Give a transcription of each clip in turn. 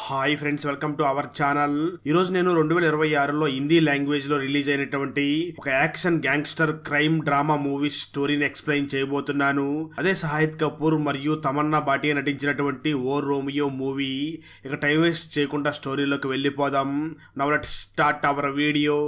Hi friends, welcome to our channel. ఈరోజు నేను 2026లో Hindi language లో రిలీజ్ అయినటువంటి ఒక action gangster crime drama movie స్టోరీని ఎక్స్ప్లెయిన్ చేయబోతున్నాను. అదే షాహిద్ కపూర్ మరియు తమన్నా భాటియా నటించినటువంటి ఓ రోమియో మూవీ. ఇక టైం వేస్ట్ చేయకుండా స్టోరీలోకి వెళ్ళిపోదాం. Now let's start our video.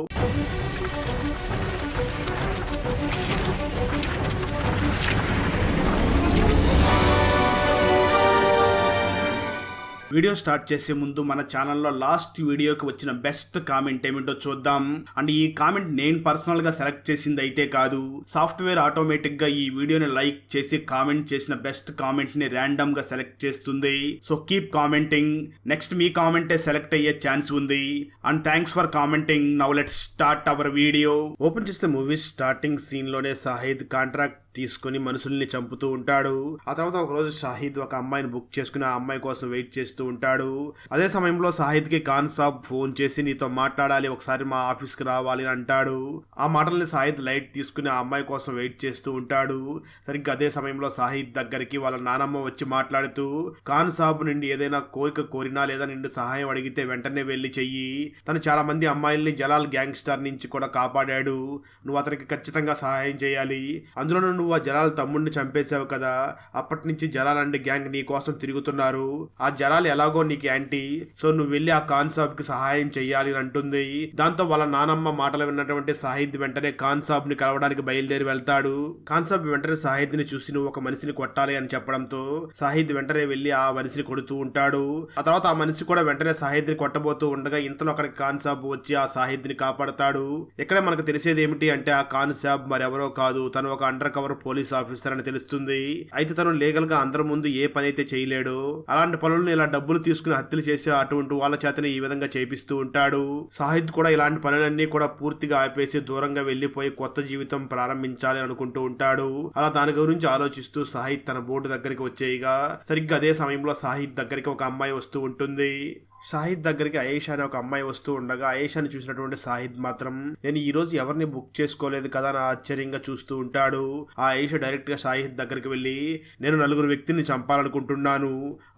Video start చేసే ముందు మన ఛానల్లో లాస్ట్ వీడియోకి వచ్చిన బెస్ట్ కామెంట్ ఏమిటో చూద్దాం. అండ్ ఈ కామెంట్ నేను పర్సనల్ గా సెలెక్ట్ చేసింది అయితే కాదు, సాఫ్ట్వేర్ ఆటోమేటిక్ గా ఈ వీడియోని లైక్ చేసి కామెంట్ చేసిన బెస్ట్ కామెంట్ ని ర్యాండమ్ గా సెలెక్ట్ చేస్తుంది. So keep commenting. నెక్స్ట్ మీ కామెంటే సెలెక్ట్ అయ్యే ఛాన్స్ ఉంది. And thanks for commenting. Now let's start our video. Open చేస్తే మూవీ స్టార్టింగ్ సీన్ లోనే షాహిద్ కాంట్రాక్ట్ తీసుకుని మనుషుల్ని చంపుతూ ఉంటాడు. ఆ తర్వాత ఒక రోజు షాహిద్ ఒక అమ్మాయిని బుక్ చేసుకుని ఆ అమ్మాయి కోసం వెయిట్ చేస్తూ ఉంటాడు. అదే సమయంలో షాహిద్ కి ఖాన్ సాబ్ ఫోన్ చేసి నీతో మాట్లాడాలి, ఒకసారి మా ఆఫీస్ కి రావాలి అని అంటాడు. ఆ మాటల్ని షాహిద్ లైట్ తీసుకుని ఆ అమ్మాయి కోసం వెయిట్ చేస్తూ ఉంటాడు. సరిగ్గా అదే సమయంలో షాహిద్ దగ్గరికి వాళ్ళ నానమ్మ వచ్చి మాట్లాడుతూ, ఖాన్ సాబ్ నుండి ఏదైనా కోరిక కోరినా లేదా నిండు సహాయం అడిగితే వెంటనే వెళ్లి చెయ్యి. తను చాలా మంది అమ్మాయిల్ని జలాల్ గ్యాంగ్స్టర్ నుంచి కూడా కాపాడాడు. నువ్వు అతనికి ఖచ్చితంగా సహాయం చేయాలి. అందులో నువ్వు ఆ జలాల్ తమ్ముడిని చంపేశావు కదా, అప్పటి నుంచి జలాల్ అండ్ గ్యాంగ్ నీ కోసం తిరుగుతున్నారు. ఆ జలాల్ ఎలాగో నీకు యాంటీ, సో నువ్వు వెళ్ళి ఆ ఖాన్ సాబ్ కి సహాయం చెయ్యాలి అని అంటుంది. దాంతో వాళ్ళ నానమ్మ మాటలు విన్నటువంటి షాహిద్ వెంటనే ఖాన్ సాబ్ ని కలవడానికి బయలుదేరి వెళ్తాడు. ఖాన్ సాబ్ వెంటనే షాహిద్ ని చూసి నువ్వు ఒక మనిషిని కొట్టాలి అని చెప్పడంతో షాహిద్ వెంటనే వెళ్లి ఆ మనిషిని కొడుతూ ఉంటాడు. ఆ తర్వాత ఆ మనిషి కూడా వెంటనే షాహిద్ ని కొట్టబోతూ ఉండగా ఇంతలో అక్కడికి ఖాన్ సాబ్ వచ్చి ఆ షాహిద్ ని కాపాడతాడు. ఇక్కడే మనకు తెలిసేది ఏమిటి అంటే ఆ ఖాన్ సాబ్ మరెవరో కాదు, తను ఒక అండర్ కవర్ పోలీస్ ఆఫీసర్ అని తెలుస్తుంది. అయితే తను లీగల్ గా అందరి ముందు ఏ పని అయితే చేయలేడు, అలాంటి పనులను ఇలా డబ్బులు తీసుకుని హత్యలు చేసి అటువంటి వాళ్ళ చేతనే ఈ విధంగా చేపిస్తూ ఉంటాడు. షాహిద్ కూడా ఇలాంటి పనులన్నీ కూడా పూర్తిగా ఆపేసి దూరంగా వెళ్లిపోయి కొత్త జీవితం ప్రారంభించాలి అనుకుంటూ ఉంటాడు. అలా దాని గురించి ఆలోచిస్తూ షాహిద్ తన బోర్డు దగ్గరికి వచ్చేయగా సరిగ్గా అదే సమయంలో షాహిద్ దగ్గరికి ఒక అమ్మాయి వస్తూ ఉంటుంది. షాహిద్ దగ్గరికి ఆయేషా అనే ఒక అమ్మాయి వస్తూ ఉండగా ఆయేషాని చూసినటువంటి షాహిద్ మాత్రం నేను ఈ రోజు ఎవరిని బుక్ చేసుకోలేదు కదా అని ఆశ్చర్యంగా చూస్తూ ఉంటాడు. ఆ ఆయేషా డైరెక్ట్ గా షాహిద్ దగ్గరికి వెళ్ళి నేను 4 వ్యక్తిని చంపాలనుకుంటున్నాను.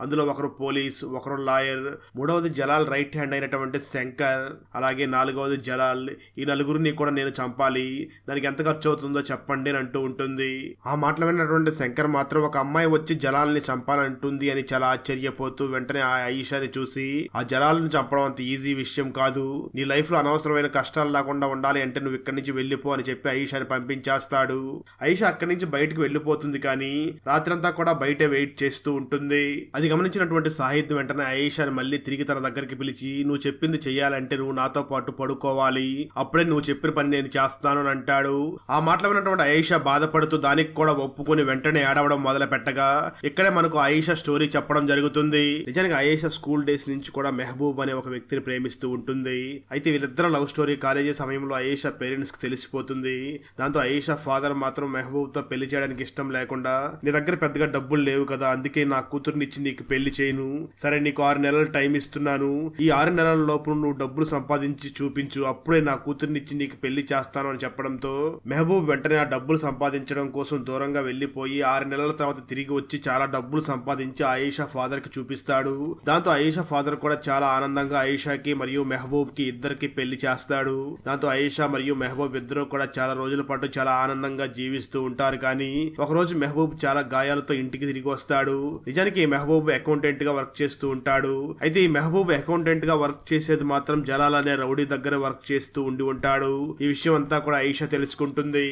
అందులో ఒకరు పోలీస్, ఒకరు లాయర్, మూడవది జలాల్ రైట్ హ్యాండ్ అయినటువంటి శంకర్, అలాగే 4వది జలాల్. ఈ 4గురిని కూడా నేను చంపాలి, దానికి ఎంత ఖర్చు అవుతుందో చెప్పండి అని అంటూ ఉంటుంది. ఆ మాటలు విన్నటువంటి శంకర్ మాత్రం ఒక అమ్మాయి వచ్చి జలాల్ని చంపాలంటుంది అని చాలా ఆశ్చర్యపోతూ వెంటనే ఆ ఆయేషాని చూసి ఆ జలాలను చంపడం అంత ఈజీ విషయం కాదు, నీ లైఫ్ లో అనవసరమైన కష్టాలు లేకుండా ఉండాలి అంటే నువ్వు ఇక్కడి నుంచి వెళ్ళిపో అని చెప్పి ఆయేషాని పంపించేస్తాడు. ఆయేషా అక్కడి నుంచి బయటకు వెళ్ళిపోతుంది, కానీ రాత్రంతా కూడా బయటే వెయిట్ చేస్తూ ఉంటుంది. అది గమనించినటువంటి షాహిద్ వెంటనే ఆయేషాని మళ్ళీ తిరిగి తన దగ్గరికి పిలిచి నువ్వు చెప్పింది చెయ్యాలంటే నువ్వు నాతో పాటు పడుకోవాలి, అప్పుడే నువ్వు చెప్పిన పని నేను చేస్తాను అని అంటాడు. ఆ మాటలు విన్నటువంటి ఆయేషా బాధపడుతూ దానికి కూడా ఒప్పుకొని వెంటనే ఏడవడం మొదలు పెట్టగా ఇక్కడే మనకు ఆయేషా స్టోరీ చెప్పడం జరుగుతుంది. నిజానికి ఆయేషా స్కూల్ డేస్ నుంచి కూడా మెహబూబ్ అనే ఒక వ్యక్తిని ప్రేమిస్తూ ఉంటుంది. అయితే వీళ్ళిద్దరు లవ్ స్టోరీ కాలేజీ సమయంలో ఆయేషా పేరెంట్స్ కి తెలిసిపోతుంది. దాంతో ఆయేషా ఫాదర్ మాత్రం మెహబూబ్ తో పెళ్లి చేయడానికి ఇష్టం లేకుండా నీ దగ్గర పెద్దగా డబ్బులు లేవు కదా, అందుకే నా కూతురునిచ్చి నీకు పెళ్లి చేయను, సరే నీకు 6 నెలలు టైం ఇస్తున్నాను, ఈ 6 నెలల లోపు నువ్వు డబ్బులు సంపాదించి చూపించు, అప్పుడే నా కూతురునిచ్చి నీకు పెళ్లి చేస్తాను అని చెప్పడంతో మెహబూబ్ వెంటనే ఆ డబ్బులు సంపాదించడం కోసం దూరంగా వెళ్లిపోయి 6 నెలల తర్వాత తిరిగి వచ్చి చాలా డబ్బులు సంపాదించి ఆయేషా ఫాదర్ కి చూపిస్తాడు. దాంతో ఆయేషా ఫాదర్ కూడా చాలా ఆనందంగా ఆయేషాకి మరియు మెహబూబ్ కి ఇద్దరికి పెళ్లి చేస్తాడు. దాంతో ఆయేషా మరియు మెహబూబ్ ఇద్దరు కూడా చాలా రోజుల పాటు చాలా ఆనందంగా జీవిస్తూ ఉంటారు. కానీ ఒకరోజు మెహబూబ్ చాలా గాయాలతో ఇంటికి తిరిగి వస్తాడు. నిజానికి మెహబూబ్ అకౌంటెంట్ గా వర్క్ చేస్తూ ఉంటాడు. అయితే ఈ మెహబూబ్ అకౌంటెంట్ గా వర్క్ చేసేది మాత్రం జలాల్ అనే రౌడీ దగ్గర వర్క్ చేస్తూ ఉండి ఉంటాడు. ఈ విషయం అంతా కూడా ఆయేషా తెలుసుకుంటుంది.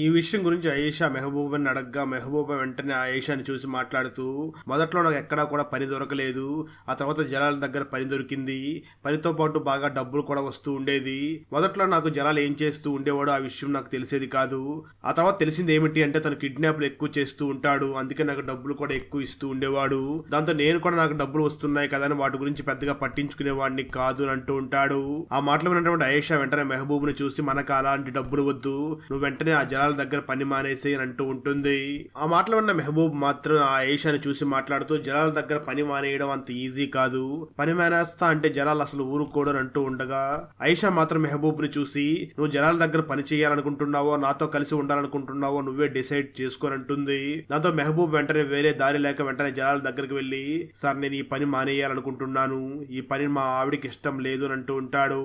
ఈ విషయం గురించి ఆయేషా మెహబూబ్ అని అడగ్గా మెహబూబ్ వెంటనే ఆయేషాని చూసి మాట్లాడుతూ మొదట్లో నాకు ఎక్కడా కూడా పని దొరకలేదు, ఆ తర్వాత జలాల్ దగ్గర పని దొరికింది, పనితో పాటు బాగా డబ్బులు కూడా వస్తూ ఉండేది. మొదట్లో నాకు జలాల్ ఏం చేస్తూ ఉండేవాడు ఆ విషయం నాకు తెలిసేది కాదు, ఆ తర్వాత తెలిసింది ఏమిటి అంటే తను కిడ్నాప్లు ఎక్కువ చేస్తూ ఉంటాడు, అందుకే నాకు డబ్బులు కూడా ఎక్కువ ఇస్తూ ఉండేవాడు. దాంతో నేను కూడా నాకు డబ్బులు వస్తున్నాయి కదా అని వాటి గురించి పెద్దగా పట్టించుకునేవాడిని కాదు అని అంటూ ఉంటాడు. ఆ మాటలు విన్నటువంటి ఆయేషా వెంటనే మెహబూబ్ ని చూసి మనకు అలాంటి డబ్బులు వద్దు, నువ్వు వెంటనే ఆ జలాల దగ్గర పని మానేసి అని అంటూ ఉంటుంది. ఆ మాటలు ఉన్న మెహబూబ్ మాత్రం ఆ ఆయేషాని చూసి మాట్లాడుతూ జలాల దగ్గర పని మానేయడం అంత ఈజీ కాదు, పని మానేస్తా అంటే జలాలు అసలు ఊరుకోడు అని అంటూ ఉండగా ఆయేషా మాత్రం మెహబూబ్ ని చూసి నువ్వు జలాల దగ్గర పని చేయాలనుకుంటున్నావో నాతో కలిసి ఉండాలనుకుంటున్నావో నువ్వే డిసైడ్ చేసుకొని అంటుంది. దాంతో మెహబూబ్ వెంటనే వేరే దారి లేక వెంటనే జలాల దగ్గరికి వెళ్లి సార్ నేను ఈ పని మానేయాలనుకుంటున్నాను, ఈ పని మా ఆవిడికి ఇష్టం లేదు అని అంటూ ఉంటాడు.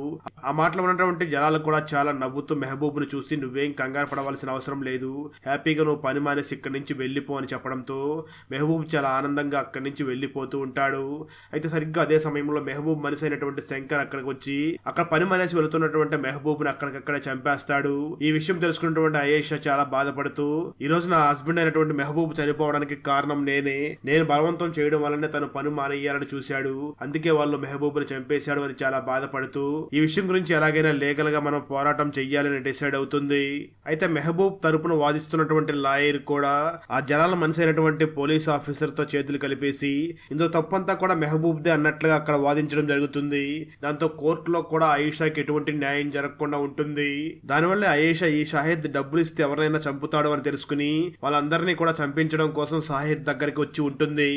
ఆ మాటలు ఉన్నటువంటి జలాలు కూడా చాలా నవ్వుతూ మెహబూబ్ ను చూసి నువ్వేం కంగారు పడవలసిన అవసరం లేదు, హ్యాపీగా నువ్వు పని మానేసి ఇక్కడి నుంచి వెళ్ళిపో అని చెప్పడంతో మెహబూబ్ చాలా ఆనందంగా అక్కడి నుంచి వెళ్ళిపోతూ ఉంటాడు. అయితే సరిగ్గా అదే సమయంలో మెహబూబ్ మనిషి అయినటువంటి శంకర్ అక్కడికి వచ్చి అక్కడ పని మానేసి వెళుతున్నటువంటి మెహబూబ్ ని అక్కడికక్కడే చంపేస్తాడు. ఈ విషయం తెలుసుకున్నటువంటి ఆయేషా చాలా బాధపడుతూ ఈ రోజు నా హస్బెండ్ అయినటువంటి మెహబూబ్ చనిపోవడానికి కారణం నేను బలవంతం చేయడం వల్లనే తను పని మానేయాలని చూశాడు, అందుకే వాళ్ళు మెహబూబ్ ని చంపేశాడు అని చాలా బాధపడుతూ ఈ విషయం గురించి ఎలాగైనా లీగల్ గా మనం పోరాటం చెయ్యాలని డిసైడ్ అవుతుంది. అయితే మెహబూబ్ తరపున వాదిస్తున్నటువంటి లాయర్ కూడా ఆ జలాల మనిషి అయినటువంటి పోలీస్ ఆఫీసర్ తో చేతులు కలిపేసి ఇందులో తప్పంతా కూడా మెహబూబ్ దే అన్నట్లుగా అక్కడ వాదించడం జరుగుతుంది. దాంతో కోర్టులో కూడా ఆయేషాకి ఎటువంటి న్యాయం జరగకుండా ఉంటుంది. దానివల్ల ఆయేషా ఈ షాహిద్ డబ్బులు ఇస్తే ఎవరైనా చంపుతాడు అని తెలుసుకుని వాళ్ళందరినీ కూడా చంపించడం కోసం షాహిద్ దగ్గరికి వచ్చి ఉంటుంది.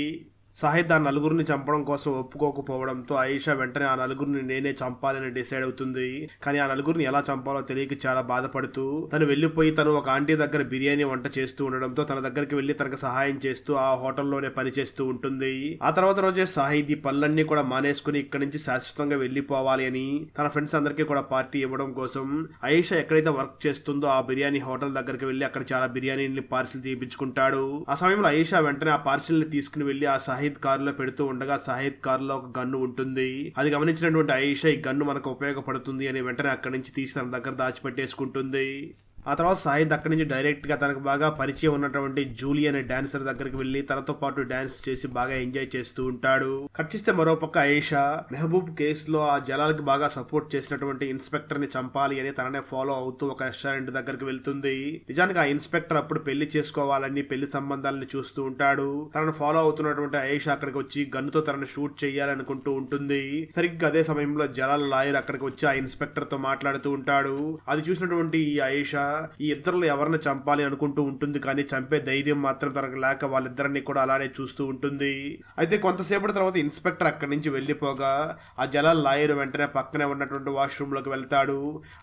షాహిద్ ఆ నలుగురిని చంపడం కోసం ఒప్పుకోకపోవడంతో ఆయేషా వెంటనే ఆ నలుగురిని నేనే చంపాలని డిసైడ్ అవుతుంది. కానీ ఆ నలుగురిని ఎలా చంపాలో తెలియక చాలా బాధపడుతూ తను వెళ్లిపోయి తను ఒక ఆంటీ దగ్గర బిర్యానీ వంట చేస్తూ ఉండడంతో తన దగ్గరికి వెళ్లి తనకు సహాయం చేస్తూ ఆ హోటల్లోనే పని చేస్తూ ఉంటుంది. ఆ తర్వాత రోజే షాహిద్ ఈ పనులన్నీ కూడా మానేసుకుని ఇక్కడి నుంచి శాశ్వతంగా వెళ్లిపోవాలి అని తన ఫ్రెండ్స్ అందరికీ కూడా పార్టీ ఇవ్వడం కోసం ఆయేషా ఎక్కడైతే వర్క్ చేస్తుందో ఆ బిర్యానీ హోటల్ దగ్గరికి వెళ్లి అక్కడ చాలా బిర్యానీని పార్సిల్ తీయించుకుంటాడు. ఆ సమయంలో ఆయేషా వెంటనే ఆ పార్సిల్ ని తీసుకుని వెళ్లి ఆ షాహిద్ కారులో పెడుతూ ఉండగా షాహిద్ కారులో ఒక గన్ను ఉంటుంది. అది గమనించినటువంటి ఆయేషా ఈ గన్ను మనకు ఉపయోగపడుతుంది అని వెంటనే అక్కడి నుంచి తీసి తన దగ్గర దాచిపెట్టేసుకుంటుంది. ఆ తర్వాత షాహిద్ అక్కడి నుంచి డైరెక్ట్ గా తనకు బాగా పరిచయం ఉన్నటువంటి జూలీ అనే డాన్సర్ దగ్గరికి వెళ్లి తనతో పాటు డాన్స్ చేసి బాగా ఎంజాయ్ చేస్తూ ఉంటాడు. కట్ చేస్తే మరోపక్క ఆయేషా మెహబూబ్ కేసులో ఆ జలాలకు బాగా సపోర్ట్ చేసినటువంటి ఇన్స్పెక్టర్ ని చంపాలి అని తననే ఫాలో అవుతూ ఒక రెస్టారెంట్ దగ్గరికి వెళ్తుంది. నిజానికి ఆ ఇన్స్పెక్టర్ అప్పుడు పెళ్లి చేసుకోవాలని పెళ్లి సంబంధాలను చూస్తూ ఉంటాడు. తనను ఫాలో అవుతున్నటువంటి ఆయేషా అక్కడికి వచ్చి గన్నుతో తనను షూట్ చేయాలనుకుంటూ ఉంటుంది. సరిగ్గా అదే సమయంలో జలాల్ లాయర్ అక్కడికి వచ్చి ఆ ఇన్స్పెక్టర్ తో మాట్లాడుతూ ఉంటాడు. అది చూసినటువంటి ఈ ఆయేషా ఈ ఇద్దరులో ఎవరిని చంపాలి అనుకుంటూ ఉంటుంది, కానీ చంపే ధైర్యం మాత్రం తనకు లేక వాళ్ళిద్దరిని కూడా అలానే చూస్తూ ఉంటుంది. అయితే కొంతసేపటి తర్వాత ఇన్స్పెక్టర్ అక్కడి నుంచి వెళ్లిపోగా ఆ జలాల్ లాయర్ వెంటనే పక్కనే ఉన్నటువంటి వాష్రూమ్ లోకి వెళ్తాడు.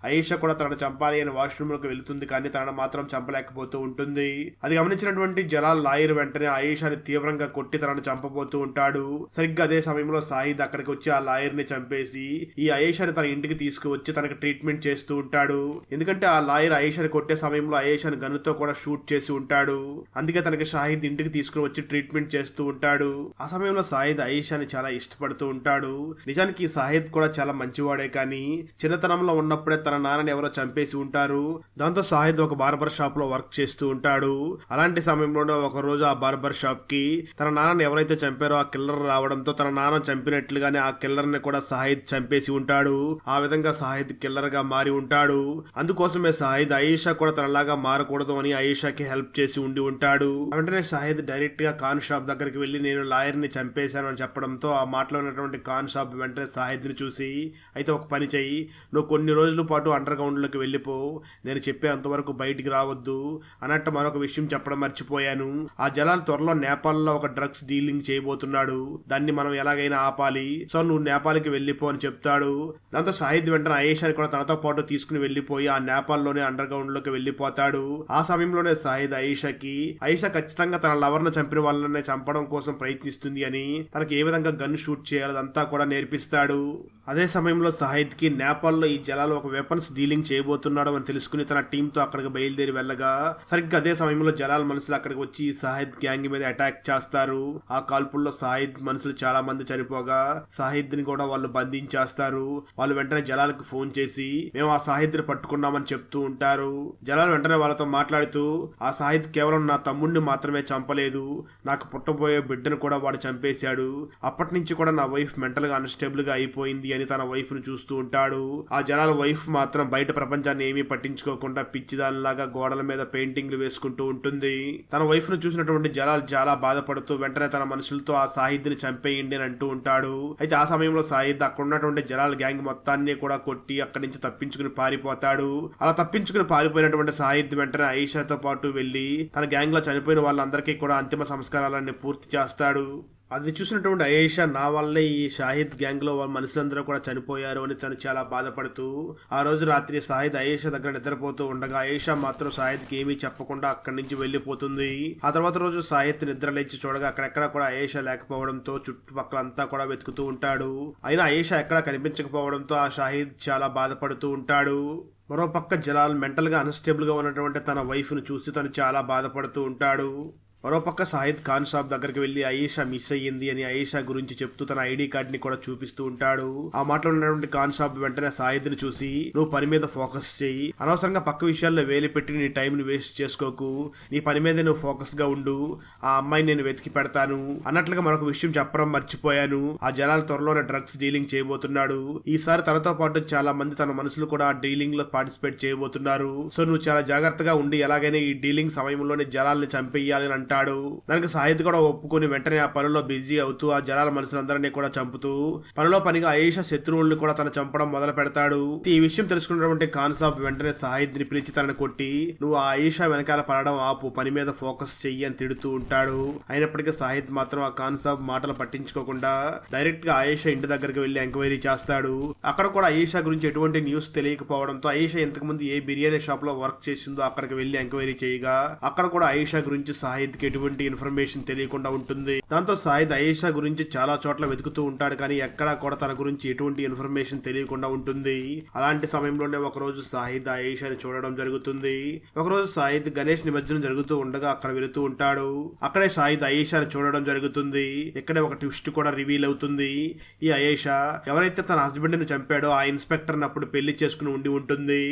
ఆయేషా కూడా తనను చంపాలి అని వాష్రూమ్ లోకి వెళ్తుంది, కానీ తనను మాత్రం చంపలేకపోతూ ఉంటుంది. అది గమనించినటువంటి జలాల్ లాయర్ వెంటనే ఆయేషాని తీవ్రంగా కొట్టి తనను చంపబోతూ ఉంటాడు. సరిగ్గా అదే సమయంలో షాహిద్ అక్కడికి వచ్చి ఆ లాయర్ ని చంపేసి ఈ ఆయేషాని తన ఇంటికి తీసుకువచ్చి తనకు ట్రీట్మెంట్ చేస్తూ ఉంటాడు. ఎందుకంటే ఆ లాయర్ ఆయేషాని కొట్టే సమయంలో ఆయేషాని గన్నుతో కూడా షూట్ చేసి ఉంటాడు. అందుకే తనకి షాహిద్ ఇంటికి తీసుకుని వచ్చి ట్రీట్మెంట్ చేస్తూ ఉంటాడు. ఆ సమయంలో షాహిద్ ఆయేషాని చాలా ఇష్టపడుతూ ఉంటాడు. నిజానికి షాహిద్ కూడా చాలా మంచివాడే, కానీ చిన్నతనంలో ఉన్నప్పుడే తన నాన్నని ఎవరో చంపేసి ఉంటారు. దాంతో షాహిద్ ఒక బార్బర్ షాప్ లో వర్క్ చేస్తూ ఉంటాడు. అలాంటి సమయంలోనే ఒక రోజు ఆ బార్బర్ షాప్ కి తన నాన్నని ఎవరైతే చంపారో ఆ కిల్లర్ రావడంతో తన నాన్న చంపినట్లుగానే ఆ కిల్లర్ ని కూడా షాహిద్ చంపేసి ఉంటాడు. ఆ విధంగా షాహిద్ కిల్లర్ గా మారి ఉంటాడు. అందుకోసమే షాహిద్ ఆయేషా కూడా తనలాగా మారకూడదు అని ఆయేషాకి హెల్ప్ చేసి ఉండి ఉంటాడు. వెంటనే షాహిద్ డైరెక్ట్ గా ఖాన్ షాప్ దగ్గరికి వెళ్లి నేను లాయర్ ని చంపేశాను అని చెప్పడంతో ఆ మాటలో ఉన్నటువంటి ఖాన్ షాప్ వెంటనే షాహిద్ ని చూసి అయితే ఒక పని చెయ్యి, నువ్వు కొన్ని రోజుల పాటు అండర్ గ్రౌండ్ లోకి వెళ్ళిపో, నేను చెప్పే అంతవరకు బయటికి రావద్దు అన్నట్టు మరొక విషయం చెప్పడం మర్చిపోయాను. ఆ జలాల్ త్వరలో నేపాల్ లో ఒక డ్రగ్స్ డీలింగ్ చేయబోతున్నాడు, దాన్ని మనం ఎలాగైనా ఆపాలి, సో నువ్వు నేపాల్కి వెళ్ళిపో అని చెప్తాడు. దాంతో షాహిద్ వెంటనే ఆయేషాని కూడా తనతో పాటు తీసుకుని వెళ్లిపోయి ఆ నేపాల్ లోనే అండర్ గ్రౌండ్ లోకి వెళ్లిపోతాడు. ఆ సమయంలోనే షాహిద్ ఆయేషా ఖచ్చితంగా తన లవర్ ను చంపిన వాళ్ళని చంపడం కోసం ప్రయత్నిస్తుంది అని తనకి ఏ విధంగా గన్ షూట్ చేయాలంతా కూడా నేర్పిస్తాడు. అదే సమయంలో షాహిద్ కి నేపాల్ లో ఈ జలాలు ఒక వెపన్స్ డీలింగ్ చేయబోతున్నాడు అని తెలుసుకుని తన టీమ్ తో అక్కడికి బయలుదేరి వెళ్ళగా సరిగ్గా అదే సమయంలో జలాల్ మనుషులు అక్కడికి వచ్చి షాహిద్ గ్యాంగ్ మీద అటాక్ చేస్తారు. ఆ కాల్పుల్లో షాహిద్ మనుషులు చాలా మంది చనిపోగా షాహిద్ ని కూడా వాళ్ళు బంధించేస్తారు. వాళ్ళు వెంటనే జలాల్ కి ఫోన్ చేసి మేము ఆ షాహిద్ ని పట్టుకున్నామని చెప్తూ ఉంటారు. జలాల్ వెంటనే వాళ్ళతో మాట్లాడుతూ ఆ షాహిద్ కేవలం నా తమ్ముడిని మాత్రమే చంపలేదు, నాకు పుట్టబోయే బిడ్డను కూడా వాడు చంపేశాడు, అప్పటి నుంచి కూడా నా వైఫ్ మెంటల్ గా అన్స్టేబుల్ గా అయిపోయింది అని తన వైఫ్ ను చూస్తూ ఉంటాడు. ఆ జలాల వైఫ్ మాత్రం బయట ప్రపంచాన్ని ఏమీ పట్టించుకోకుండా పిచ్చిదానిలాగా గోడల మీద పెయింటింగ్లు వేసుకుంటూ ఉంటుంది. తన వైఫ్ ను చూసినటువంటి జలాల్ చాలా బాధపడుతూ వెంటనే తన మనుషులతో ఆ సాహిద్ ని చంపేయండి అని అంటూ ఉంటాడు. అయితే ఆ సమయంలో సాహిద్ అక్కడ ఉన్నటువంటి జలాల్ గ్యాంగ్ మొత్తాన్ని కూడా కొట్టి అక్కడి నుంచి తప్పించుకుని పారిపోతాడు. అలా తప్పించుకుని పారిపోయినటువంటి సాహిద్ వెంటనే ఆయిషాతో పాటు వెళ్లి తన గ్యాంగ్ లో చనిపోయిన వాళ్ళందరికీ కూడా అంతిమ సంస్కారాలన్నీ పూర్తి చేస్తాడు. అది చూసినటువంటి ఆయేషా నా వల్లే ఈ షాహిద్ గ్యాంగ్ లో మనుషులందరూ కూడా చనిపోయారు అని తను చాలా బాధపడుతూ ఆ రోజు రాత్రి షాహిద్ ఆయేషా దగ్గర నిద్రపోతూ ఉండగా ఆయేషా మాత్రం షాహిద్ కి ఏమీ చెప్పకుండా అక్కడి నుంచి వెళ్లిపోతుంది. ఆ తర్వాత రోజు షాహిద్ నిద్ర లేచి చూడగా అక్కడెక్కడ కూడా ఆయేషా లేకపోవడంతో చుట్టుపక్కలంతా కూడా వెతుకుతూ ఉంటాడు. అయినా ఆయేషా ఎక్కడా కనిపించకపోవడంతో ఆ షాహిద్ చాలా బాధపడుతూ ఉంటాడు. మరోపక్క జలాల్ మెంటల్ గా అన్స్టేబుల్ గా ఉన్నటువంటి తన వైఫ్ ను చూసి తను చాలా బాధపడుతూ ఉంటాడు. మరోపక్క షాహిద్ ఖాన్ షాప్ దగ్గరికి వెళ్లి ఆయేషా మిస్ అయ్యింది అని ఆయేషా గురించి చెప్తూ తన ఐడి కార్డ్ ని కూడా చూపిస్తూ ఉంటాడు. ఆ మాటలో ఉన్నటువంటి ఖాన్ షాప్ వెంటనే షాహిద్ ని చూసి నువ్వు పని మీద ఫోకస్ చేయి, అనవసరంగా పక్క విషయాల్లో వేలు పెట్టి నీ టైం ని వేస్ట్ చేసుకోకు, నీ పని మీద నువ్వు ఫోకస్ గా ఉండు, ఆ అమ్మాయిని నేను వెతికి పెడతాను అన్నట్లుగా మరొక విషయం చెప్పడం మర్చిపోయాను. ఆ జలాల్ త్వరలోనే డ్రగ్స్ డీలింగ్ చేయబోతున్నాడు. ఈసారి తనతో పాటు చాలా మంది తన మనుషులు కూడా ఆ డీలింగ్ లో పార్టిసిపేట్ చేయబోతున్నారు. సో నువ్వు చాలా జాగ్రత్తగా ఉండి ఎలాగైనా ఈ డీలింగ్ సమయంలోనే జలాల్ని చంపేయాలని అంటాడు. దానికి షాహిద్ కూడా ఒప్పుకొని వెంటనే ఆ పనిలో బిజీ అవుతూ ఆ జలాల మనుషులందరినీ కూడా చంపుతూ పనిలో పనిగా ఆయేషా శత్రువుల్ని కూడా తను చంపడం మొదలు పెడతాడు. ఈ విషయం తెలుసుకున్నటువంటి ఖాన్ సాబ్ వెంటనే షాహిద్ ని పిలిచి తనని కొట్టి నువ్వు ఆ ఆయేషా వెనకాల పడడం ఆపు, పని మీద ఫోకస్ చెయ్యి అని తిడుతూ ఉంటాడు. అయినప్పటికీ షాహిద్ మాత్రం ఆ ఖాన్ సాబ్ మాటలు పట్టించుకోకుండా డైరెక్ట్ గా ఆయేషా ఇంటి దగ్గరికి వెళ్లి ఎంక్వైరీ చేస్తాడు. అక్కడ కూడా ఆయేషా గురించి ఎటువంటి న్యూస్ తెలియకపోవడంతో ఆయేషా ఇంతకు ముందు ఏ బిర్యానీ షాప్ లో వర్క్ చేసిందో అక్కడికి వెళ్లి ఎంక్వైరీ చేయగా అక్కడ కూడా ఆయేషా గురించి షాహిద్ కి ఎటువంటి ఇన్ఫర్మేషన్ తెలియకుండా ఉంటుంది. దాంతో షాహిద్ ఆయేషా గురించి చాలా చోట్ల వెతుకుతూ ఉంటాడు, కానీ ఎక్కడా కూడా తన గురించి ఎటువంటి ఇన్ఫర్మేషన్ తెలియకుండా ఉంటుంది. అలాంటి సమయంలోనే ఒకరోజు షాహిద్ ఆయేషాని చూడడం జరుగుతుంది. ఒకరోజు షాహిద్ గణేష్ నిమజ్జనం జరుగుతూ ఉండగా అక్కడ వెళుతూ ఉంటాడు. అక్కడే షాహిద్ ఆయేషాని చూడడం జరుగుతుంది. ఇక్కడే ఒక ట్విస్ట్ కూడా రివీల్ అవుతుంది. ఈ ఆయేషా ఎవరైతే తన హస్బెండ్ ని చంపాడో ఆ ఇన్స్పెక్టర్ అప్పుడు పెళ్లి చేసుకుని ఉండి ఉంటుంది.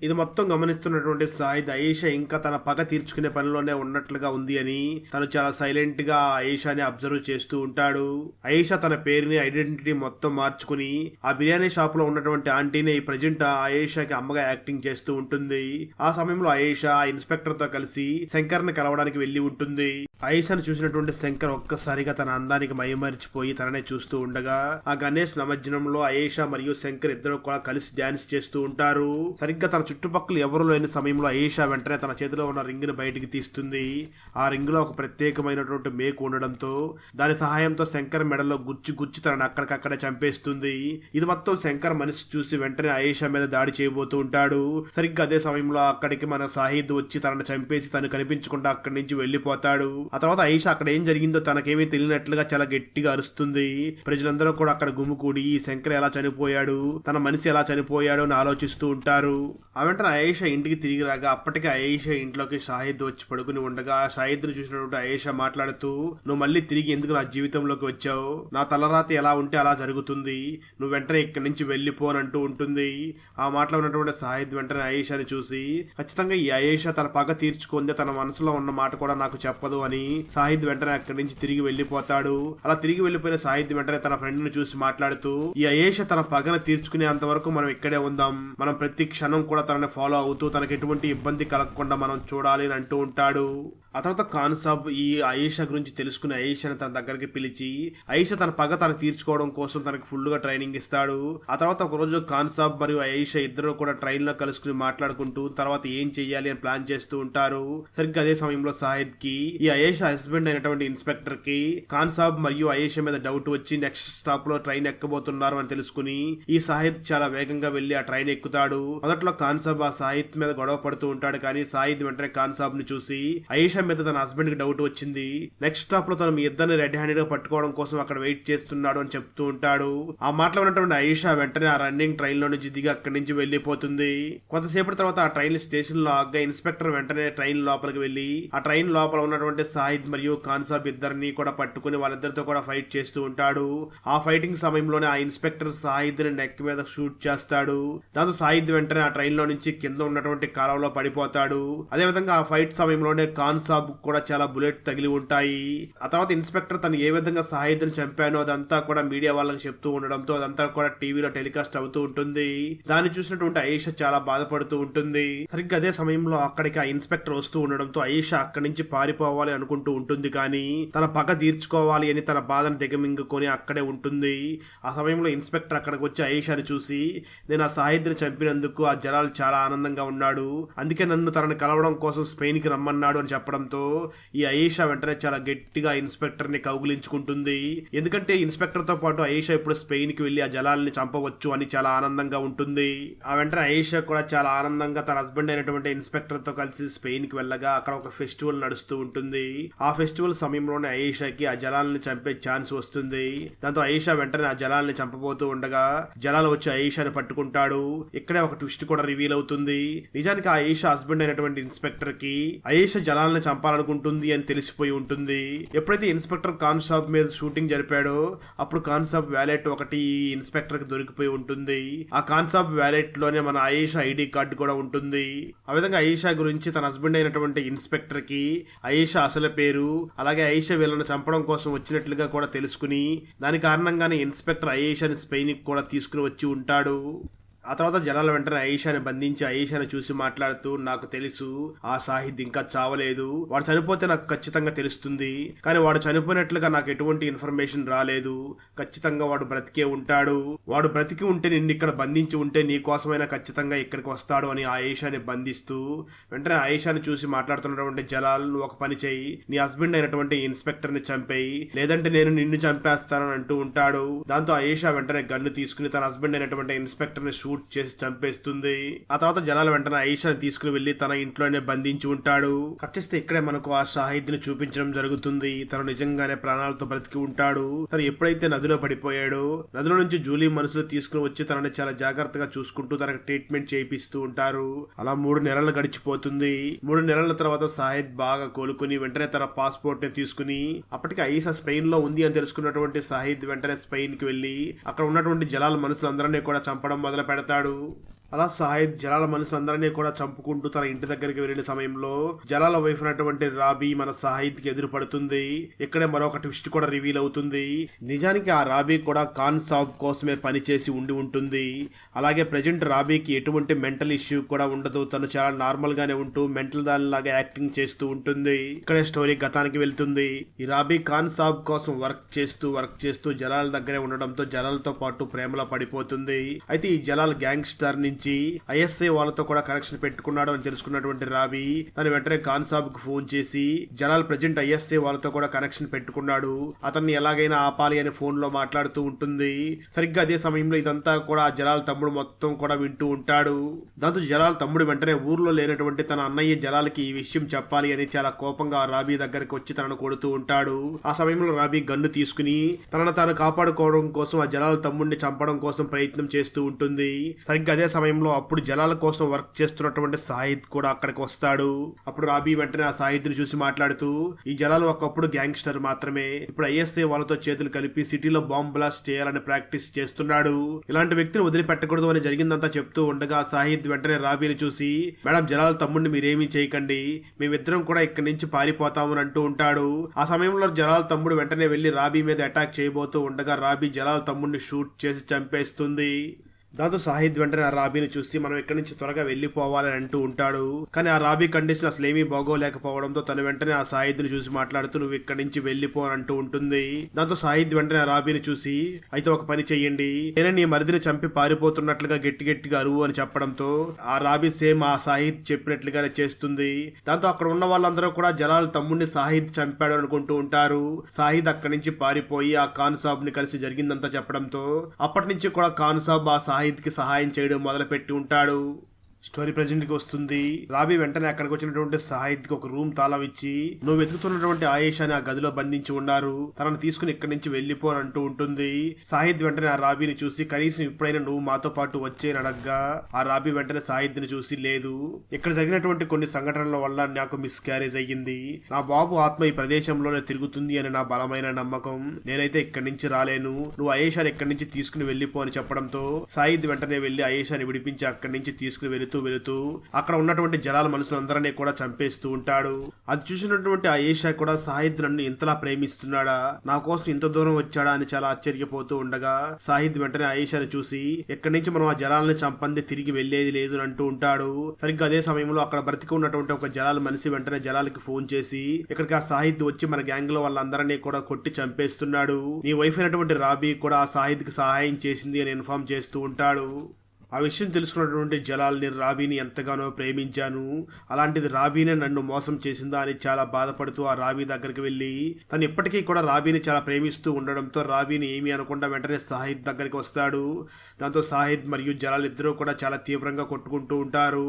ఇది మొత్తం గమనిస్తున్నటువంటి షాహిద్ ఆయేషా ఇంకా తన పగ తీర్చుకునే పనిలోనే ఉన్నట్లుగా ఉంది అని తను చాలా సైలెంట్ గా ఆయేషాని అబ్జర్వ్ చేస్తూ ఉంటాడు. ఆయేషా తన పేరుని ఐడెంటిటీ మొత్తం మార్చుకుని ఆ బిర్యానీ షాప్ లో ఉన్నటువంటి ఆంటీని ప్రజెంట్ ఆయేషాకి అమ్మగా యాక్టింగ్ చేస్తూ ఉంటుంది. ఆ సమయంలో ఆయేషా ఆ ఇన్స్పెక్టర్ తో కలిసి శంకర్ ని కలవడానికి వెళ్లి ఉంటుంది. ఆయేషాను చూసినటువంటి శంకర్ ఒక్కసారిగా తన అందానికి మైమరిచిపోయి తననే చూస్తూ ఉండగా ఆ గణేష్ నిమజ్జనంలో ఆయేషా మరియు శంకర్ ఇద్దరు కూడా కలిసి డాన్స్ చేస్తూ ఉంటారు. సరిగ్గా తన చుట్టుపక్కల ఎవరు లేని సమయంలో ఆయేషా వెంటనే తన చేతిలో ఉన్న రింగ్ ని బయటికి తీస్తుంది. ఆ రింగ్ లో ఒక ప్రత్యేకమైనటువంటి మేకు ఉండడంతో దాని సహాయంతో శంకర్ మెడలో గుచ్చి తనని అక్కడికక్కడే చంపేస్తుంది. ఇది మొత్తం శంకర్ మనిషి చూసి వెంటనే ఆయేషా మీద దాడి చేయబోతూ ఉంటాడు. సరిగ్గా అదే సమయంలో అక్కడికి మన షాహిద్ వచ్చి తనని చంపేసి తను కనిపించకుండా అక్కడి నుంచి వెళ్లిపోతాడు. ఆ తర్వాత ఆయేషా అక్కడ ఏం జరిగిందో తనకేమీ తెలియనట్లుగా చాలా గట్టిగా అరుస్తుంది. ప్రజలందరూ కూడా అక్కడ గుమికూడి ఈ శంకర్ ఎలా చనిపోయాడు, తన మనిషి ఎలా చనిపోయాడు అని ఆలోచిస్తూ ఉంటారు. ఆ వెంటనే ఆయేషా ఇంటికి తిరిగి రాగా అప్పటికే ఆయేషా ఇంట్లోకి షాహిద్ వచ్చి పడుకుని ఉండగా షాహిద్ ను చూసినటువంటి ఆయేషా మాట్లాడుతూ నువ్వు మళ్ళీ తిరిగి ఎందుకు నా జీవితంలోకి వచ్చావు, నా తలరాతి ఎలా ఉంటే అలా జరుగుతుంది, నువ్వు వెంటనే ఇక్కడి నుంచి వెళ్లిపోనంటూ ఉంటుంది. ఆ మాటలో ఉన్నటువంటి షాహిద్ వెంటనే ఆయేషాని చూసి ఖచ్చితంగా ఈ ఆయేషా తన పగ తీర్చుకుంది, తన మనసులో ఉన్న మాట కూడా నాకు చెప్పదు అని షాహిద్ వెంటనే అక్కడి నుంచి తిరిగి వెళ్లిపోతాడు. అలా తిరిగి వెళ్లిపోయిన షాహిద్ వెంటనే తన ఫ్రెండ్ ను చూసి మాట్లాడుతూ ఈ ఆయేషా తన పగను తీర్చుకునే అంతవరకు మనం ఇక్కడే ఉందాం, మనం ప్రతి క్షణం కూడా తనని ఫాలో అవుతూ తనకి ఎటువంటి ఇబ్బంది కలగకుండా మనం చూడాలి అని అంటూ ఉంటాడు. ఆ తర్వాత ఖాన్ సాబ్ ఈ ఆయేషా గురించి తెలుసుకుని ఆయేషాని తన దగ్గరికి పిలిచి ఆయేషా తన పగ తను తీర్చుకోవడం కోసం తనకి ఫుల్ గా ట్రైనింగ్ ఇస్తాడు. ఆ తర్వాత ఒక రోజు ఖాన్ సాబ్ మరియు ఆయేషా ఇద్దరు కూడా ట్రైన్ లో కలుసుకుని మాట్లాడుకుంటూ తర్వాత ఏం చెయ్యాలి అని ప్లాన్ చేస్తూ ఉంటారు. సరిగ్గా అదే సమయంలో షాహిద్ కి ఈ ఆయేషా హస్బెండ్ అయినటువంటి ఇన్స్పెక్టర్ కి ఖాన్ సాబ్ మరియు ఆయేషా మీద డౌట్ వచ్చి నెక్స్ట్ స్టాప్ లో ట్రైన్ ఎక్కబోతున్నారు అని తెలుసుకుని ఈ షాహిద్ చాలా వేగంగా వెళ్లి ఆ ట్రైన్ ఎక్కుతాడు. మొదట్లో ఖాన్ సాబ్ ఆ షాహిద్ మీద గొడవ పడుతూ ఉంటాడు, కానీ షాహిద్ వెంటనే ఖాన్ సాబ్ ని చూసి ఆయేషా మీద తన హస్బెండ్ కి డౌట్ వచ్చింది, నెక్స్ట్ స్టాప్ లో తను మీ ఇద్దరిని రెడ్ హ్యాండెడ్ గా పట్టుకోవడం కోసం అక్కడ వెయిట్ చేస్తున్నాడు అని చెప్తూ ఉంటాడు. ఆ మాటలో ఉన్నటువంటి ఆయేషా వెంటనే ఆ రన్నింగ్ ట్రైన్ లో నుంచి దిగి అక్కడి నుంచి వెళ్లిపోతుంది. కొంతసేపటి తర్వాత ఆ ట్రైన్ స్టేషన్ లో ఆగ్గా ఇన్స్పెక్టర్ వెంటనే ట్రైన్ లోపలికి వెళ్లి ఆ ట్రైన్ లోపల ఉన్నటువంటి షాహిద్ మరియు ఖాన్ సాబ్ ఇద్దరిని కూడా పట్టుకుని వాళ్ళిద్దరితో కూడా ఫైట్ చేస్తూ ఉంటాడు. ఆ ఫైటింగ్ సమయంలోనే ఆ ఇన్స్పెక్టర్ షాహిద్ ని నెక్ మీద షూట్ చేస్తాడు. దాంతో షాహిద్ వెంటనే ఆ ట్రైన్ లో నుంచి కింద ఉన్నటువంటి కాలంలో పడిపోతాడు. అదేవిధంగా ఆ ఫైట్ సమయంలోనే ఖాన్ సాబ్ కూడా చాలా బుల్లెట్ తగిలి ఉంటాయి. ఆ తర్వాత ఇన్స్పెక్టర్ తను ఏ విధంగా సాహిద్ని చంపానో అదంతా కూడా మీడియా వాళ్ళకి చెప్తూ ఉండడంతో అదంతా కూడా టీవీలో టెలికాస్ట్ అవుతూ ఉంటుంది. దాన్ని చూసినటువంటి ఆయేషా చాలా బాధపడుతూ ఉంటుంది. సరిగ్గా అదే సమయంలో అక్కడికి ఆ ఇన్స్పెక్టర్ వస్తూ ఉండడంతో ఆయేషా అక్కడి నుంచి పారిపోవాలి అనుకుంటూ ఉంటుంది. కానీ తన పగ తీర్చుకోవాలి అని తన బాధను దిగమింగుకొని అక్కడే ఉంటుంది. ఆ సమయంలో ఇన్స్పెక్టర్ అక్కడికి వచ్చి ఆయేషాని చూసి, నేను ఆ సాహిద్ని చంపినందుకు ఆ జలాల్ చాలా ఆనందంగా ఉన్నాడు, అందుకే నన్ను తనని కలవడం కోసం స్పెయిన్ కి రమ్మన్నాడు అని చెప్పడంతో ఈ ఆయేషా వెంటనే చాలా గట్టిగా ఇన్స్పెక్టర్ ని కౌగిలించుకుంటుంది. ఎందుకంటే ఇన్స్పెక్టర్ తో పాటు ఆయేషా ఇప్పుడు స్పెయిన్ కి వెళ్లి ఆ జలాల్ని చంపవచ్చు అని చాలా ఆనందంగా ఉంటుంది. ఆ వెంటనే ఆయేషా కూడా చాలా ఆనందంగా తన హస్బెండ్ అయినటువంటి ఇన్స్పెక్టర్ తో కలిసి స్పెయిన్ కి వెళ్ళగా అక్కడ ఒక ఫెస్టివల్ నడుస్తూ ఉంటుంది. ఆ ఫెస్టివల్ సమయంలోనే ఆయేషాకి ఆ జలాల్ని చంపే ఛాన్స్ వస్తుంది. దాంతో ఆయేషా వెంటనే ఆ జలాల్ని చంపబోతూ ఉండగా జలాల్ వచ్చి ఆయేషాని పట్టుకుంటాడు. ఇక్కడే ఒక ట్విస్ట్ కూడా రివీల్ అవుతుంది. నిజానికి ఆ ఆయేషా హస్బెండ్ అయినటువంటి ఇన్స్పెక్టర్ కి ఆయేషా జలాల్ని చంపాలనుకుంటుంది అని తెలిసిపోయి ఉంటుంది. ఎప్పుడైతే ఇన్స్పెక్టర్ ఖాన్ సాబ్ మీద షూటింగ్ జరిపాడో అప్పుడు ఖాన్ సాబ్ వ్యాలెట్ ఒకటి ఇన్స్పెక్టర్ కి దొరికిపోయి ఉంటుంది. ఆ ఖాన్ సాబ్ వ్యాలెట్ లోనే మన ఆయేషా ఐడి కార్డు కూడా ఉంటుంది. ఆ విధంగా ఆయేషా గురించి తన హస్బెండ్ అయినటువంటి ఇన్స్పెక్టర్ కి ఆయేషా అసలు పేరు, అలాగే ఆయేషా వీళ్ళని చంపడం కోసం వచ్చినట్లుగా కూడా తెలుసుకుని దాని కారణంగానే ఇన్స్పెక్టర్ ఆయేషాని స్పెయిన్ కి కూడా తీసుకుని వచ్చి ఉంటాడు. ఆ తర్వాత జలాల్ వెంటనే ఆయేషాని బంధించి ఆయేషాని చూసి మాట్లాడుతూ, నాకు తెలుసు ఆ సాహిద్ ఇంకా చావలేదు, వాడు చనిపోతే నాకు ఖచ్చితంగా తెలుస్తుంది, కానీ వాడు చనిపోయినట్లుగా నాకు ఎటువంటి ఇన్ఫర్మేషన్ రాలేదు, ఖచ్చితంగా వాడు బ్రతికే ఉంటాడు, వాడు బ్రతికి ఉంటే నిన్ను ఇక్కడ బంధించి ఉంటే నీ కోసమైనా ఖచ్చితంగా ఇక్కడికి వస్తాడు అని ఆయేషాని బంధిస్తూ వెంటనే ఆయేషాని చూసి మాట్లాడుతున్నటువంటి జలాల్, నువ్వు ఒక పని చేయి, నీ హస్బెండ్ అయినటువంటి ఇన్స్పెక్టర్ ని చంపేయి, లేదంటే నేను నిన్ను చంపేస్తానని అంటూ ఉంటాడు. దాంతో ఆయేషా వెంటనే గన్ను తీసుకుని తన హస్బెండ్ అయినటువంటి ఇన్స్పెక్టర్ ని షూట్ చేసి చంపేస్తుంది. ఆ తర్వాత జలాల్ వెంటనే ఆయేషాని తీసుకుని వెళ్లి తన ఇంట్లోనే బంధించి ఉంటాడు. కట్ చేస్తే ఇక్కడే మనకు ఆ షాహిద్ ని చూపించడం జరుగుతుంది. తను నిజంగానే ప్రాణాలతో బ్రతికి ఉంటాడు. తను ఎప్పుడైతే నదిలో పడిపోయాడో నదిలో నుంచి జూలీ మనుషులు తీసుకుని వచ్చి తనని చాలా జాగ్రత్తగా చూసుకుంటూ తనకు ట్రీట్మెంట్ చేయిస్తూ ఉంటారు. అలా 3 నెలలు గడిచిపోతుంది. 3 నెలల తర్వాత షాహిద్ బాగా కోలుకుని వెంటనే తన పాస్పోర్ట్ ని తీసుకుని, అప్పటికి ఆయేషా స్పెయిన్ లో ఉంది అని తెలుసుకున్నటువంటి షాహిద్ వెంటనే స్పెయిన్ కి వెళ్లి అక్కడ ఉన్నటువంటి జలాల్ మనుషులందరినీ కూడా చంపడం మొదలు పెడతాడు. అలా షాహిద్ జలాల మనుషులందరినీ కూడా చంపుకుంటూ తన ఇంటి దగ్గరికి వెళ్లిన సమయంలో జలాల వైఫ్ అయినటువంటి రాబీ మన షాహిద్ కి ఎదురు పడుతుంది. ఇక్కడే మరొక ట్విస్ట్ కూడా రివీల్ అవుతుంది. నిజానికి ఆ రాబీ కూడా ఖాన్ సాబ్ కోసమే పనిచేసి ఉండి ఉంటుంది. అలాగే ప్రెజెంట్ రాబీకి ఎటువంటి మెంటల్ ఇష్యూ కూడా ఉండదు. తను చాలా నార్మల్ గానే ఉంటూ మెంటల్ దానిలాగా యాక్టింగ్ చేస్తూ ఉంటుంది. ఇక్కడే స్టోరీ గతానికి వెళ్తుంది. ఈ రాబీ ఖాన్ సాబ్ కోసం వర్క్ చేస్తూ జలాల్ దగ్గరే ఉండడంతో జలాల్ తో పాటు ప్రేమలో పడిపోతుంది. అయితే ఈ జలాల్ గ్యాంగ్స్టర్ నుంచి ఐఎస్ఐ వాళ్ళతో కూడా కనెక్షన్ పెట్టుకున్నాడు అని తెలుసుకున్నటువంటి రాబీ తను వెంటనే ఖాన్ సాబ్ కు ఫోన్ చేసి, జలాల్ ప్రెజెంట్ ఐఎస్ఐ వాళ్ళతో కూడా కనెక్షన్ పెట్టుకున్నాడు, అతన్ని ఎలాగైనా ఆపాలి అని ఫోన్ లో మాట్లాడుతూ ఉంటుంది. సరిగ్గా అదే సమయంలో ఇదంతా కూడా జలాల్ తమ్ముడు మొత్తం కూడా వింటూ ఉంటాడు. దాంతో జలాల్ తమ్ముడు వెంటనే ఊర్లో లేనటువంటి తన అన్నయ్య జలాల్ కి ఈ విషయం చెప్పాలి అని చాలా కోపంగా రాబీ దగ్గరికి వచ్చి తనను కొడుతూ ఉంటాడు. ఆ సమయంలో రాబీ గన్ను తీసుకుని తనను తాను కాపాడుకోవడం కోసం ఆ జలాల్ తమ్ముడిని చంపడం కోసం ప్రయత్నం చేస్తూ ఉంటుంది. సరిగ్గా అదే సమయంలో అప్పుడు జలాల కోసం వర్క్ చేస్తున్నటువంటి షాహిద్ కూడా అక్కడికి వస్తాడు. అప్పుడు రాబీ వెంటనే ఆ షాహిద్ ని చూసి మాట్లాడుతూ, ఈ జలాల్ ఒకప్పుడు గ్యాంగ్స్టర్ మాత్రమే, ఇప్పుడు ఐఎస్ఐ వాళ్ళతో చేతులు కలిపి సిటీలో బాంబ్ బ్లాస్ట్ చేయాలని ప్రాక్టీస్ చేస్తున్నాడు, ఇలాంటి వ్యక్తిని వదిలిపెట్టకూడదు అని జరిగిందంతా చెప్తూ ఉండగా షాహిద్ వెంటనే రాబీని చూసి, మేడం జలాల్ తమ్ముడిని మీరేమీ చేయకండి, మేమిద్దరం కూడా ఇక్కడి నుంచి పారిపోతామని అంటూ ఉంటాడు. ఆ సమయంలో జలాల్ తమ్ముడు వెంటనే వెళ్లి రాబీ మీద అటాక్ చేయబోతూ ఉండగా రాబీ జలాల్ తమ్ముడిని షూట్ చేసి చంపేస్తుంది. దాంతో షాహిద్ వెంటనే ఆ రాబీని చూసి మనం ఇక్కడి నుంచి త్వరగా వెళ్లిపోవాలని అంటూ ఉంటాడు. కానీ ఆ రాబీ కండిషన్ అసలు ఏమీ బాగోలేకపోవడంతో తను వెంటనే ఆ షాహిద్ ని చూసి మాట్లాడుతూ, నువ్వు ఇక్కడి నుంచి వెళ్లిపో అని అంటూ ఉంటుంది. దాంతో షాహిద్ వెంటనే ఆ రాబీని చూసి, అయితే ఒక పని చెయ్యండి, నేనే నీ మరిదిని చంపి పారిపోతున్నట్లుగా గట్టిగా అరువు అని చెప్పడంతో ఆ రాబీ సేమ్ ఆ షాహిద్ చెప్పినట్లుగానే చేస్తుంది. దాంతో అక్కడ ఉన్న వాళ్ళందరూ కూడా జలాల్ తమ్ముడిని షాహిద్ చంపాడు అనుకుంటూ ఉంటారు. షాహిద్ అక్కడి నుంచి పారిపోయి ఆ ఖాన్ సాబ్ ని కలిసి జరిగిందంతా చెప్పడంతో అప్పటి నుంచి కూడా ఖాన్ సాబ్ ఆ షాహిద్ కి సహాయం చేయడం మొదలుపెట్టి ఉంటాడు. స్టోరీ ప్రెజెంట్ కి వస్తుంది. రాబీ వెంటనే అక్కడికి వచ్చినటువంటి షాహిద్ కి ఒక రూమ్ తాళం ఇచ్చి, నువ్వు వెతుకుతున్నటువంటి ఆయేషాని ఆ గదిలో బంధించి ఉన్నారు, తనను తీసుకుని ఇక్కడి నుంచి వెళ్లిపో అని అంటూ ఉంటుంది. షాహిద్ వెంటనే ఆ రాబీని చూసి, కనీసం ఇప్పుడైనా నువ్వు మాతో పాటు వచ్చేని అడగ్గా ఆ రాబీ వెంటనే షాహిద్ ని చూసి, లేదు, ఇక్కడ జరిగినటువంటి కొన్ని సంఘటనల వల్ల నాకు మిస్ క్యారేజ్ అయ్యింది, నా బాబు ఆత్మ ఈ ప్రదేశంలోనే తిరుగుతుంది అని నా బలమైన నమ్మకం, నేనైతే ఇక్కడి నుంచి రాలేను, నువ్వు ఆయేషాని ఇక్కడి నుంచి తీసుకుని వెళ్లిపో అని చెప్పడంతో షాహిద్ వెంటనే వెళ్లి ఆయేషాని విడిపించి అక్కడి నుంచి తీసుకుని వెళుతూ వెళుతూ అక్కడ ఉన్నటువంటి జలాల మనుషులందరినీ కూడా చంపేస్తూ ఉంటాడు. అది చూసినటువంటి ఆయేషా కూడా సాహిద్ నన్ను ఇంతలా ప్రేమిస్తున్నాడా, నా కోసం ఇంత దూరం వచ్చాడా అని చాలా ఆశ్చర్యపోతూ ఉండగా సాహిద్ వెంటనే ఆయేషాని చూసి ఎక్కడి నుంచి మనం ఆ జలాలను చంపంది తిరిగి వెళ్లేది లేదు అని అంటూ ఉంటాడు. సరిగ్గా అదే సమయంలో అక్కడ బ్రతికి ఉన్నటువంటి ఒక జలాల మనిషి వెంటనే జలాలకి ఫోన్ చేసి ఇక్కడికి ఆ సాహిద్ వచ్చి మన గ్యాంగ్ లో వాళ్ళందరినీ కూడా కొట్టి చంపేస్తున్నాడు, నీ వైఫ్ అయినటువంటి రాబీ కూడా ఆ సాహిద్ కి సహాయం చేసింది అని ఇన్ఫార్మ్ చేస్తూ ఉంటాడు. ఆ విషయం తెలుసుకున్నటువంటి జలాల్, నేను రాబీని ఎంతగానో ప్రేమించాను, అలాంటిది రాబీనే నన్ను మోసం చేసిందా అని చాలా బాధపడుతూ ఆ రాబీ దగ్గరికి వెళ్ళి తను ఇప్పటికీ కూడా రాబీని చాలా ప్రేమిస్తూ ఉండడంతో రాబీని ఏమీ అనకుండా వెంటనే సాహిద్ దగ్గరికి వస్తాడు. దాంతో సాహిద్ మరియు జలాల్ ఇద్దరూ కూడా చాలా తీవ్రంగా కొట్టుకుంటూ ఉంటారు.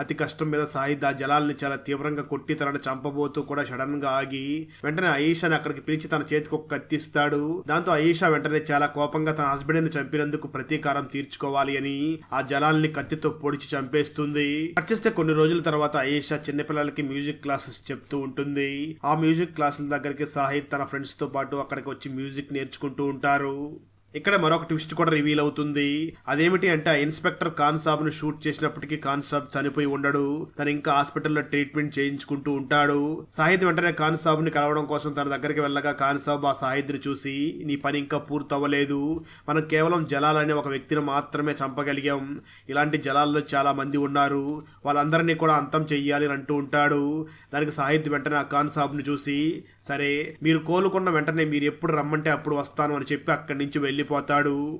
అతి కష్టం మీద సాహిద్ ఆ జలాల్ని చాలా తీవ్రంగా కొట్టి తనను చంపబోతూ కూడా సడన్ గా ఆగి వెంటనే ఆయేషాని అక్కడికి పిలిచి తన చేతికి ఒక కత్తిస్తాడు. దాంతో ఆయేషా వెంటనే చాలా కోపంగా తన హస్బెండ్ ని చంపినందుకు ప్రతీకారం తీర్చుకోవాలి అని ఆ జలాల్ని కత్తితో పొడిచి చంపేస్తుంది. వచ్చేస్తే కొన్ని రోజుల తర్వాత ఆయేషా చిన్నపిల్లలకి మ్యూజిక్ క్లాసెస్ చెప్తూ ఉంటుంది. ఆ మ్యూజిక్ క్లాసుల దగ్గరికి సాహిద్ తన ఫ్రెండ్స్ తో పాటు అక్కడికి వచ్చి మ్యూజిక్ నేర్చుకుంటూ ఉంటారు. ఇక్కడ మరొక ట్విస్ట్ కూడా రివీల్ అవుతుంది. అదేమిటి అంటే ఆ ఇన్స్పెక్టర్ ఖాన్ సాబ్ ను షూట్ చేసినప్పటికీ ఖాన్ సాబ్ చనిపోయి ఉండడు, తను ఇంకా హాస్పిటల్లో ట్రీట్మెంట్ చేయించుకుంటూ ఉంటాడు. సాహిద్ వెంటనే ఖాన్ సాబ్ ని కలవడం కోసం తన దగ్గరికి వెళ్ళగా ఖాన్ సాబ్ ఆ సాహిద్ ని చూసి నీ పని ఇంకా పూర్తవ్వలేదు, మనం కేవలం జలాల్ అనే ఒక వ్యక్తిని మాత్రమే చంపగలిగాం, ఇలాంటి జలాల్లో చాలా మంది ఉన్నారు, వాళ్ళందరినీ కూడా అంతం చెయ్యాలి అని అంటూ ఉంటాడు. దానికి సాహిద్ వెంటనే ఆ ఖాన్ సాబ్ ని చూసి సరే మీరు కోలుకున్న వెంటనే మీరు ఎప్పుడు రమ్మంటే అప్పుడు వస్తాను అని చెప్పి అక్కడి నుంచి వెళ్ళిపోతాడు.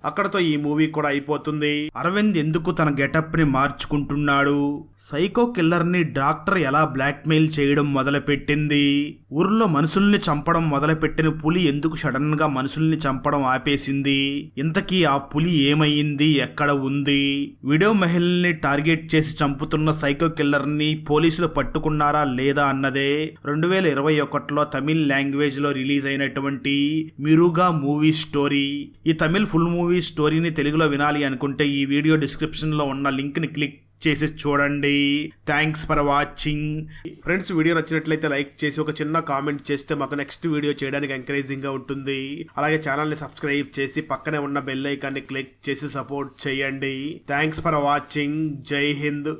అక్కడతో ఈ మూవీ కూడా అయిపోతుంది. అరవింద్ ఎందుకు తన గెటప్ ని మార్చుకుంటున్నాడు, సైకో కిల్లర్ ని డాక్టర్ ఎలా బ్లాక్ మెయిల్ చేయడం మొదలుపెట్టింది, ఊర్లో మనుషుల్ని చంపడం మొదలుపెట్టిన పులి ఎందుకు సడన్ గా మనుషుల్ని చంపడం ఆపేసింది, ఇంతకీ ఆ పులి ఏమయ్యింది, ఎక్కడ ఉంది, వీడియో మహిళల్ని టార్గెట్ చేసి చంపుతున్న సైకో కిల్లర్ ని పోలీసులు పట్టుకున్నారా లేదా అన్నదే 2021లో తమిళ్ లాంగ్వేజ్ లో రిలీజ్ అయినటువంటి మిరుగా మూవీ స్టోరీ. ఈ తమిళ్ ఫుల్ మూవీ స్టోరీని తెలుగులో వినాలి అనుకుంటే ఈ వీడియో డిస్క్రిప్షన్ లో ఉన్న లింక్ ని క్లిక్ చేసి చూడండి. Thanks for watching friends. Video నచ్చినట్లయితే లైక్ చేసి ఒక చిన్న కామెంట్ చేస్తే మాకు నెక్స్ట్ వీడియో చేయడానికి ఎంకరేజింగ్ గా ఉంటుంది. అలాగే ఛానల్ ని సబ్స్క్రైబ్ చేసి పక్కనే ఉన్న బెల్ ఐకాన్ ని క్లిక్ చేసి సపోర్ట్ చేయండి. Thanks for watching. జై హింద్.